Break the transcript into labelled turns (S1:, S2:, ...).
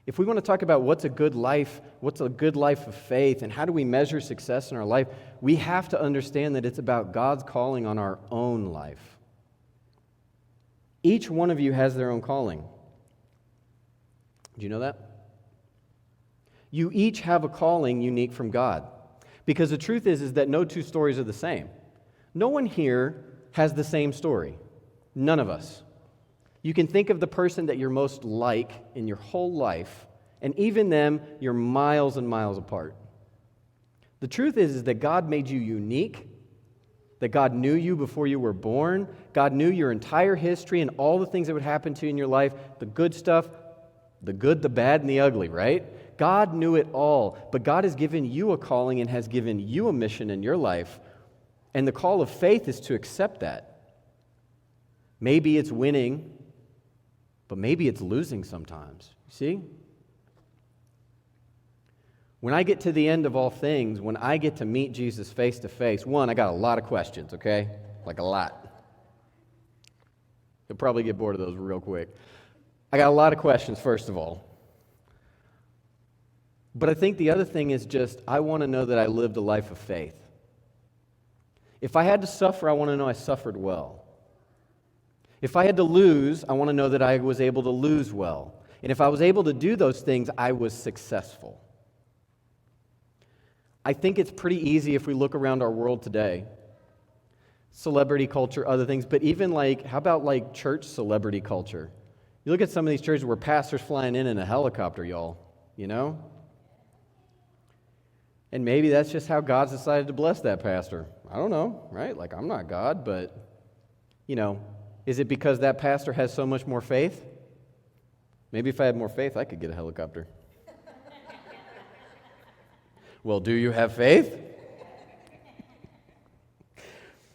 S1: If we want to talk about what's a good life of faith, and how do we measure success in our life, we have to understand that it's about God's calling on our own life. Each one of you has their own calling. Do you know that? You each have a calling unique from God. Because the truth is that no two stories are the same. No one here has the same story. None of us. You can think of the person that you're most like in your whole life, and even them, you're miles and miles apart. The truth is that God made you unique, that God knew you before you were born. God knew your entire history and all the things that would happen to you in your life, the good stuff, the good, the bad, and the ugly, right? God knew it all, but God has given you a calling and has given you a mission in your life, and the call of faith is to accept that. Maybe it's winning, but maybe it's losing sometimes. You see? When I get to the end of all things, when I get to meet Jesus face to face, one, I got a lot of questions, okay? Like a lot. You'll probably get bored of those real quick. I got a lot of questions, first of all. But I think the other thing is just, I want to know that I lived a life of faith. If I had to suffer, I want to know I suffered well. If I had to lose, I want to know that I was able to lose well. And if I was able to do those things, I was successful. I think it's pretty easy if we look around our world today. Celebrity culture, other things, but even how about church celebrity culture? You look at some of these churches where pastors flying in a helicopter, y'all, you know? And maybe that's just how God's decided to bless that pastor. I don't know, right? I'm not God, but, is it because that pastor has so much more faith? Maybe if I had more faith, I could get a helicopter. Well, do you have faith?